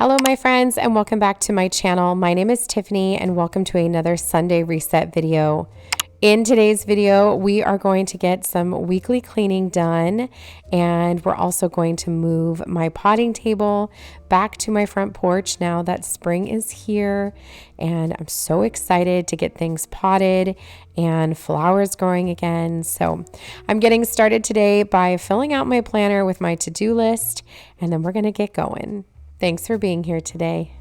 Hello, my friends, and welcome back to my channel. My name is Tiffany, and welcome to another Sunday reset video. In today's video, we are going to get some weekly cleaning done, and we're also going to move my potting table back to my front porch now that spring is here, and I'm so excited to get things potted and flowers growing again. So I'm getting started today by filling out my planner with my to-do list, and then we're going to get going. Thanks for being here today.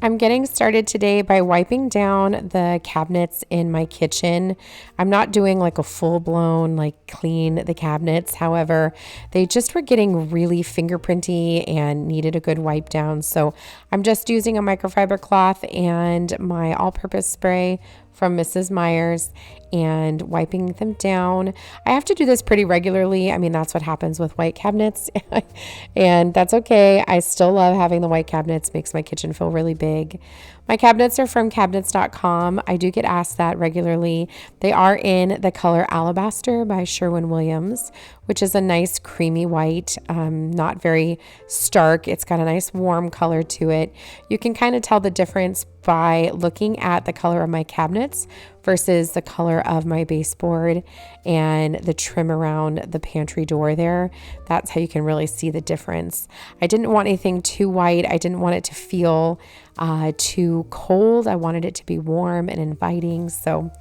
I'm getting started today by wiping down the cabinets in my kitchen. I'm not doing like a full-blown clean the cabinets. However, they just were getting really fingerprinty and needed a good wipe down. So I'm just using a microfiber cloth and my all-purpose spray from Mrs. Meyer's and wiping them down. I have to do this pretty regularly. I mean, that's what happens with white cabinets and that's okay. I still love having the white cabinets. Makes my kitchen feel really big. My cabinets are from cabinets.com. I do get asked that regularly. They are in the color Alabaster by Sherwin-Williams, which is a nice creamy white, not very stark. It's got a nice warm color to it. You can kind of tell the difference by looking at the color of my cabinets versus the color of my baseboard and the trim around the pantry door there. That's how you can really see the difference. I didn't want anything too white. I didn't want it to feel too cold. I wanted it to be warm and inviting. So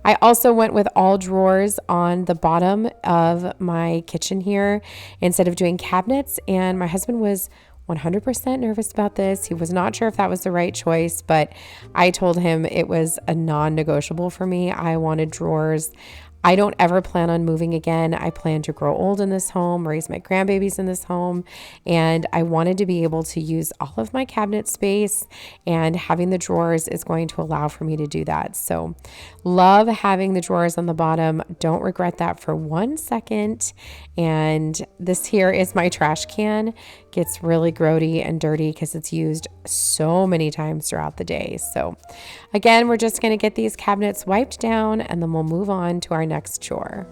I also went with all drawers on the bottom of my kitchen here instead of doing cabinets. And my husband was 100% nervous about this. He was not sure if that was the right choice, but I told him it was a non-negotiable for me. I wanted drawers. I don't ever plan on moving again. I plan to grow old in this home, raise my grandbabies in this home, and I wanted to be able to use all of my cabinet space, and having the drawers is going to allow for me to do that. So love having the drawers on the bottom. Don't regret that for 1 second. And this here is my trash can. Gets really grody and dirty because it's used so many times throughout the day. So again, we're just going to get these cabinets wiped down and then we'll move on to our next chore.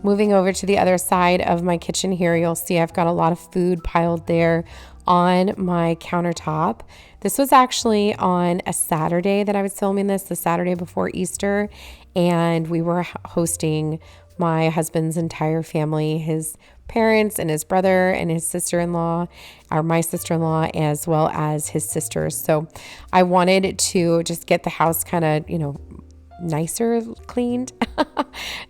Moving over to the other side of my kitchen here, you'll see I've got a lot of food piled there on my countertop. This was actually on a Saturday that I was filming this, the Saturday before Easter, and we were hosting my husband's entire family, his parents and his brother and his sister-in-law, or my sister-in-law, as well as his sisters. So I wanted to just get the house kind of, nicer cleaned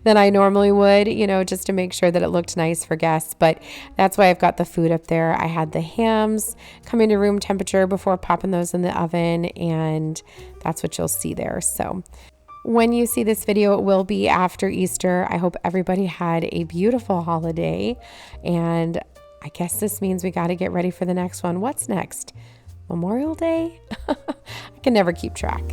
than I normally would, just to make sure that it looked nice for guests. But that's why I've got the food up there. I had the hams coming to room temperature before popping those in the oven, and that's what you'll see there. So when you see this video, it will be after Easter. I hope everybody had a beautiful holiday, and I guess this means we got to get ready for the next one. What's next? Memorial Day? I can never keep track.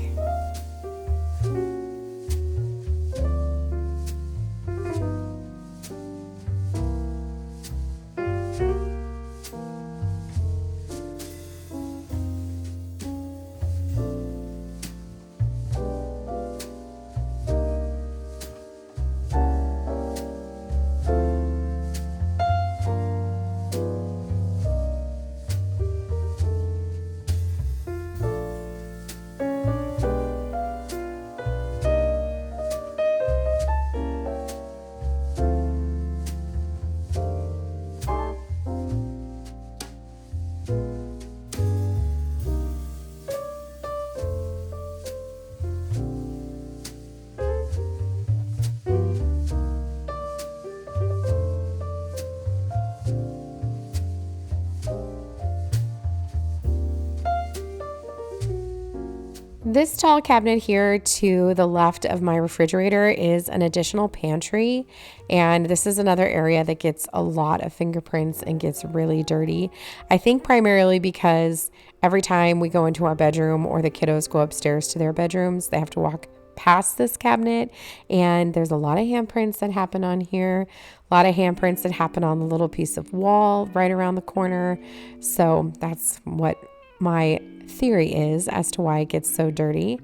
This tall cabinet here to the left of my refrigerator is an additional pantry, and this is another area that gets a lot of fingerprints and gets really dirty. I think primarily because every time we go into our bedroom or the kiddos go upstairs to their bedrooms, they have to walk past this cabinet, and there's a lot of handprints that happen on here, a lot of handprints that happen on the little piece of wall right around the corner. So that's what my theory is as to why it gets so dirty,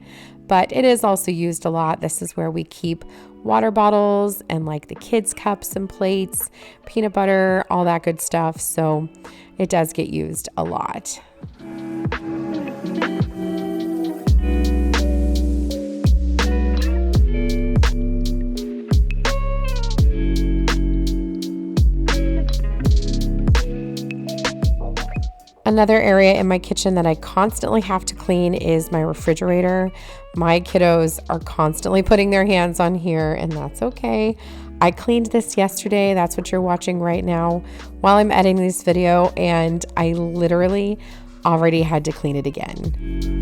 but it is also used a lot. This is where we keep water bottles and like the kids' cups and plates, peanut butter, all that good stuff. So it does get used a lot. Another area in my kitchen that I constantly have to clean is my refrigerator. My kiddos are constantly putting their hands on here, and that's okay. I cleaned this yesterday. That's what you're watching right now while I'm editing this video, and I literally already had to clean it again.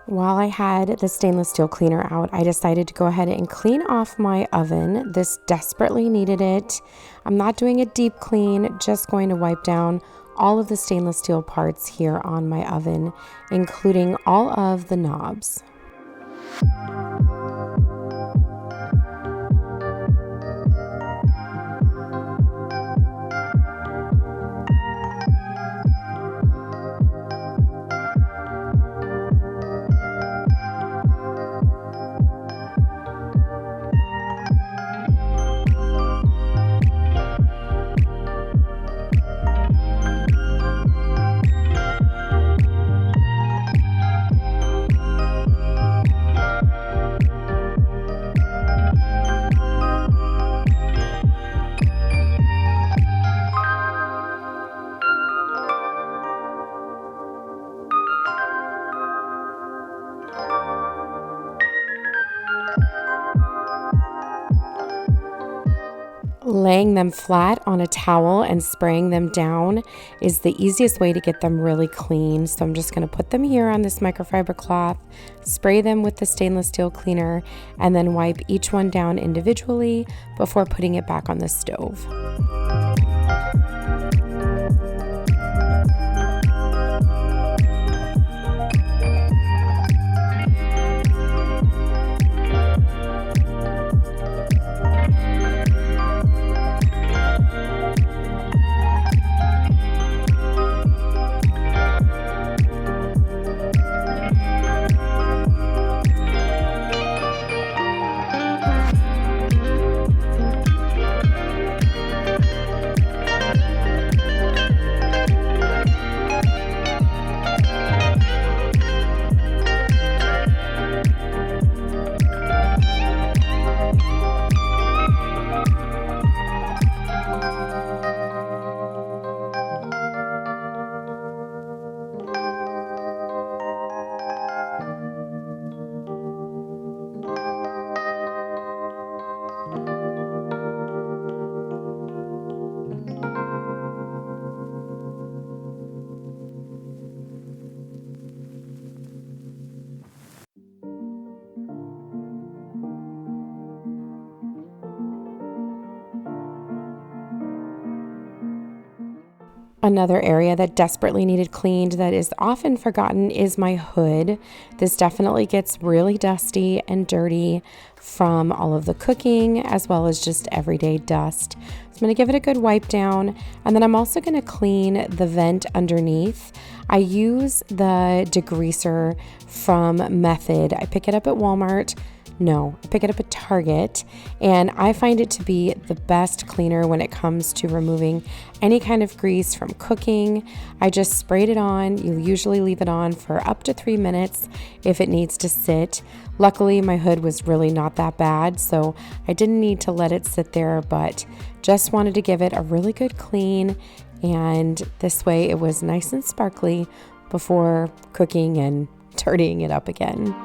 While I had the stainless steel cleaner out, I decided to go ahead and clean off my oven. This desperately needed it. I'm not doing a deep clean, just going to wipe down all of the stainless steel parts here on my oven, including all of the knobs. Laying them flat on a towel and spraying them down is the easiest way to get them really clean. So I'm just going to put them here on this microfiber cloth, spray them with the stainless steel cleaner, and then wipe each one down individually before putting it back on the stove. Another area that desperately needed cleaned that is often forgotten is my hood. This definitely gets really dusty and dirty from all of the cooking as well as just everyday dust. So I'm going to give it a good wipe down, and then I'm also going to clean the vent underneath. I use the degreaser from Method. I pick it up at Walmart. No, I pick it up at Target, and I find it to be the best cleaner when it comes to removing any kind of grease from cooking. I just sprayed it on. You usually leave it on for up to 3 minutes if it needs to sit. Luckily, my hood was really not that bad, so I didn't need to let it sit there, but just wanted to give it a really good clean, and this way it was nice and sparkly before cooking and dirtying it up again.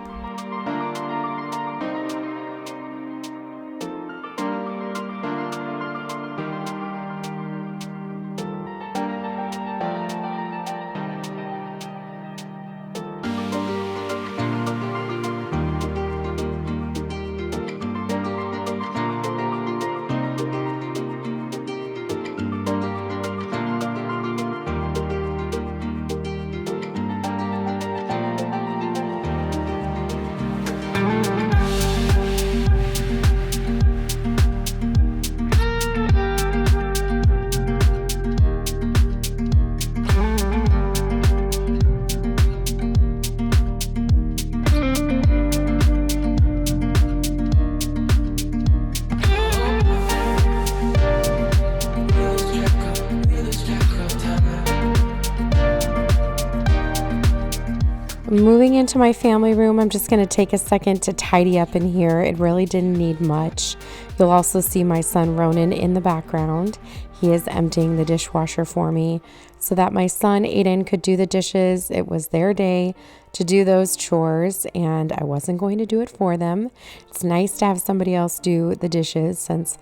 Moving into my family room, I'm just going to take a second to tidy up in here. It really didn't need much. You'll also see my son Ronan in the background. He is emptying the dishwasher for me so that my son Aiden could do the dishes. It was their day to do those chores, and I wasn't going to do it for them. It's nice to have somebody else do the dishes since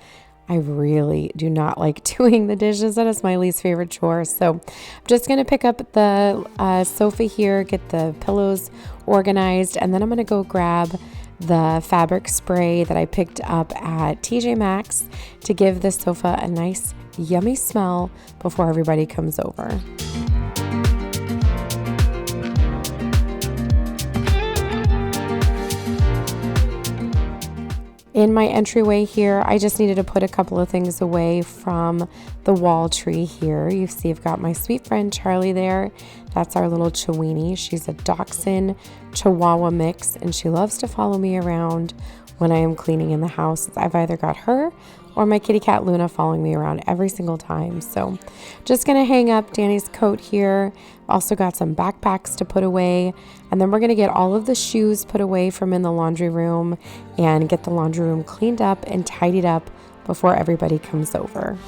I really do not like doing the dishes. That is my least favorite chore. So I'm just going to pick up the sofa here, get the pillows organized, and then I'm going to go grab the fabric spray that I picked up at TJ Maxx to give the sofa a nice, yummy smell before everybody comes over. In my entryway here, I just needed to put a couple of things away from the wall tree here. You see I've got my sweet friend Charlie there. That's our little Chiweenie. She's a Dachshund Chihuahua mix, and she loves to follow me around when I am cleaning in the house. I've either got her or my kitty cat Luna following me around every single time. So just gonna hang up Danny's coat here. Also got some backpacks to put away, and then we're gonna get all of the shoes put away from in the laundry room and get the laundry room cleaned up and tidied up before everybody comes over.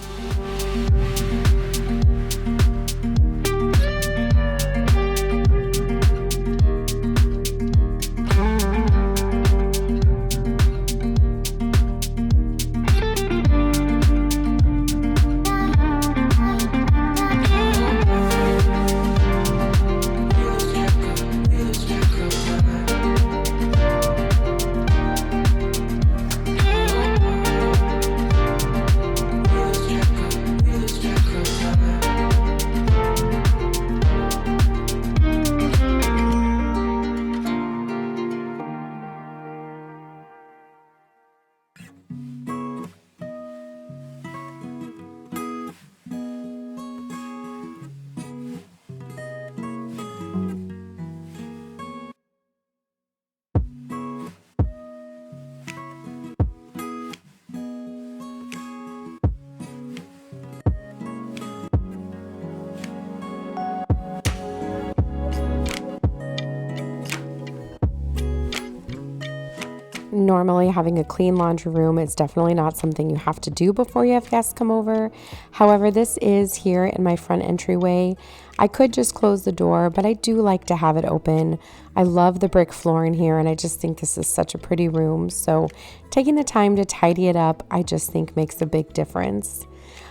Normally, having a clean laundry room is definitely not something you have to do before you have guests come over. However, this is here in my front entryway. I could just close the door, but I do like to have it open. I love the brick floor in here, and I just think this is such a pretty room. So taking the time to tidy it up, I just think makes a big difference.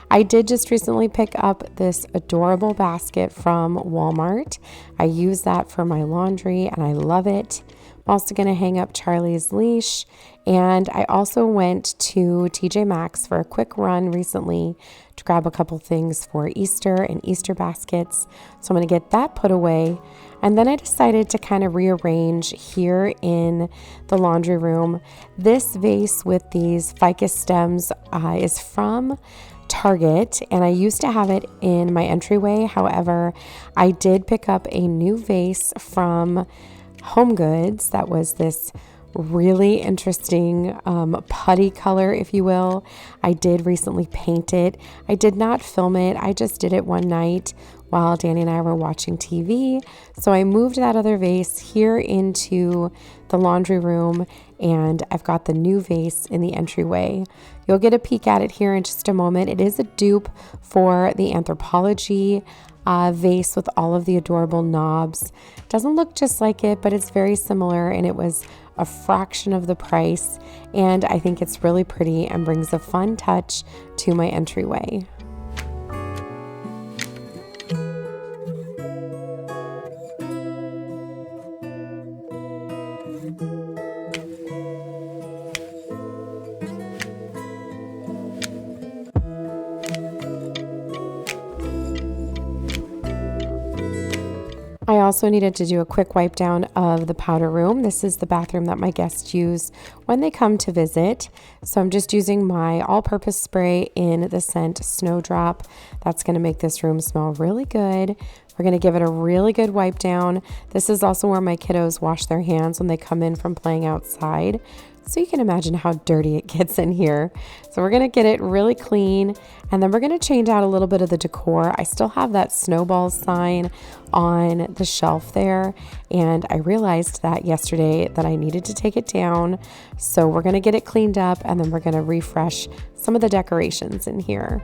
I did just recently pick up this adorable basket from Walmart. I use that for my laundry, and I love it. I'm also going to hang up Charlie's leash. And I also went to TJ Maxx for a quick run recently to grab a couple things for Easter and Easter baskets. So I'm going to get that put away. And then I decided to kind of rearrange here in the laundry room. This vase with these ficus stems is from Target, and I used to have it in my entryway. However, I did pick up a new vase from Home Goods that was this really interesting putty color, if you will. I did recently paint it. I did not film it. I just did it one night while Danny and I were watching TV. So I moved that other vase here into the laundry room, and I've got the new vase in the entryway. You'll get a peek at it here in just a moment. It is a dupe for the Anthropologie vase with all of the adorable knobs. Doesn't look just like it, but it's very similar, and it was a fraction of the price, and I think it's really pretty and brings a fun touch to my entryway. I also needed to do a quick wipe down of the powder room. This is the bathroom that my guests use when they come to visit. So I'm just using my all-purpose spray in the scent Snowdrop. That's going to make this room smell really good. We're going to give it a really good wipe down. This is also where my kiddos wash their hands when they come in from playing outside. So you can imagine how dirty it gets in here. So we're going to get it really clean, and then we're going to change out a little bit of the decor. I still have that snowball sign on the shelf there, and I realized that yesterday that I needed to take it down. So we're going to get it cleaned up, and then we're going to refresh some of the decorations in here.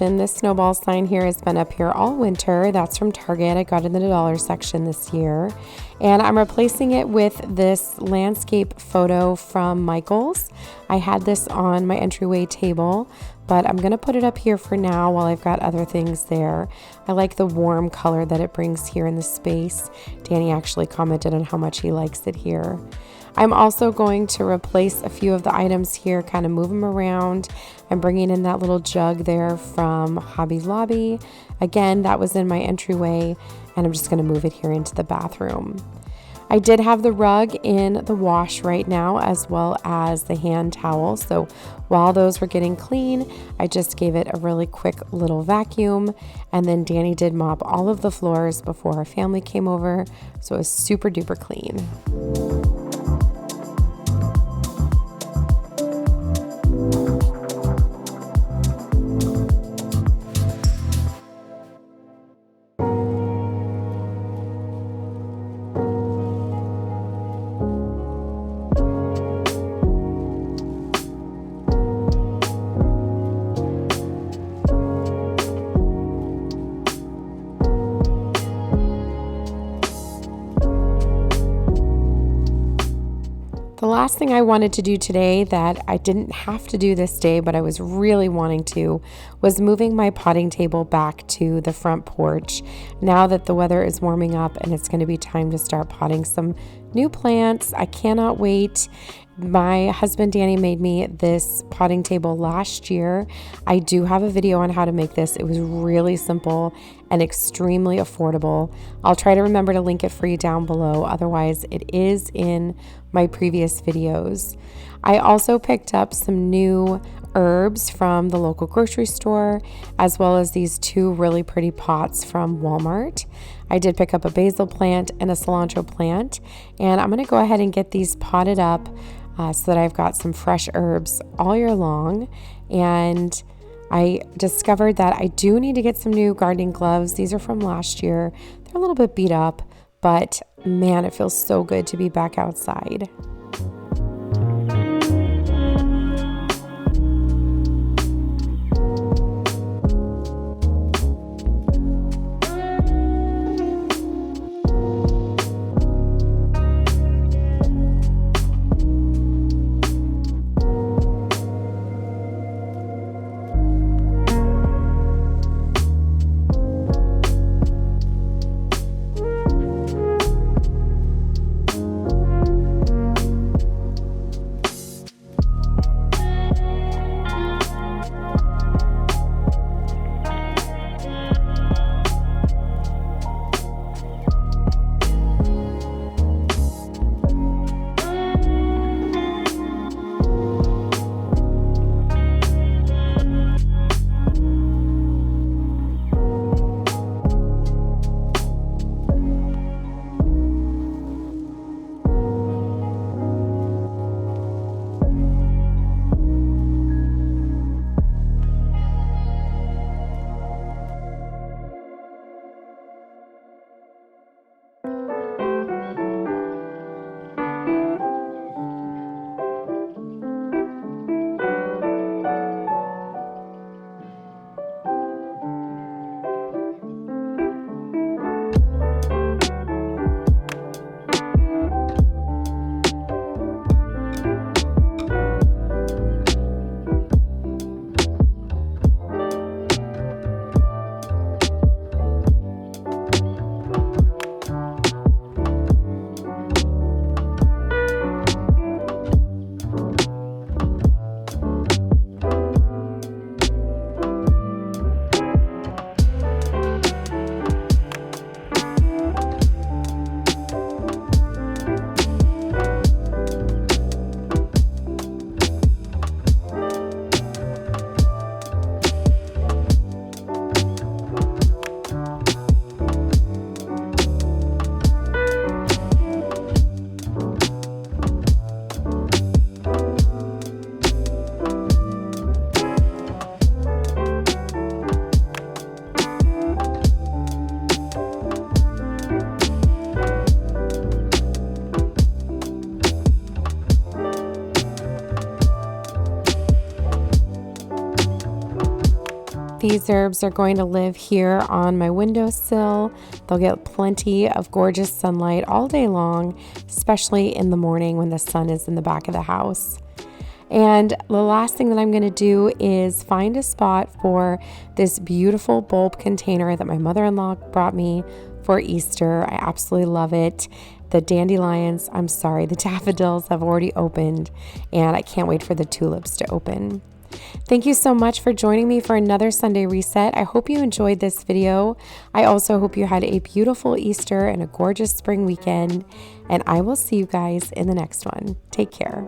This snowball sign here has been up here all winter. That's from Target. I got it in the dollar section this year. And I'm replacing it with this landscape photo from Michael's. I had this on my entryway table, but I'm going to put it up here for now while I've got other things there. I like the warm color that it brings here in the space. Danny actually commented on how much he likes it here. I'm also going to replace a few of the items here, kind of move them around. I'm bringing in that little jug there from Hobby Lobby. Again, that was in my entryway, and I'm just going to move it here into the bathroom. I did have the rug in the wash right now, as well as the hand towel. So while those were getting clean, I just gave it a really quick little vacuum. And then Danny did mop all of the floors before our family came over. So it was super duper clean. The last thing I wanted to do today that I didn't have to do this day, but I was really wanting to, was moving my potting table back to the front porch. Now that the weather is warming up and it's going to be time to start potting some new plants, I cannot wait. My husband Danny made me this potting table last year. I do have a video on how to make this. It was really simple and extremely affordable. I'll try to remember to link it for you down below. Otherwise, it is in my previous videos. I also picked up some new herbs from the local grocery store, as well as these two really pretty pots from Walmart. I did pick up a basil plant and a cilantro plant, and I'm going to go ahead and get these potted up so that I've got some fresh herbs all year long. And I discovered that I do need to get some new gardening gloves. These are from last year. They're a little bit beat up, but man, it feels so good to be back outside. These herbs are going to live here on my windowsill. They'll get plenty of gorgeous sunlight all day long, especially in the morning when the sun is in the back of the house. And the last thing that I'm going to do is find a spot for this beautiful bulb container that my mother-in-law brought me for Easter. I absolutely love it. The daffodils have already opened, and I can't wait for the tulips to open. Thank you so much for joining me for another Sunday reset. I hope you enjoyed this video. I also hope you had a beautiful Easter and a gorgeous spring weekend, and I will see you guys in the next one. Take care.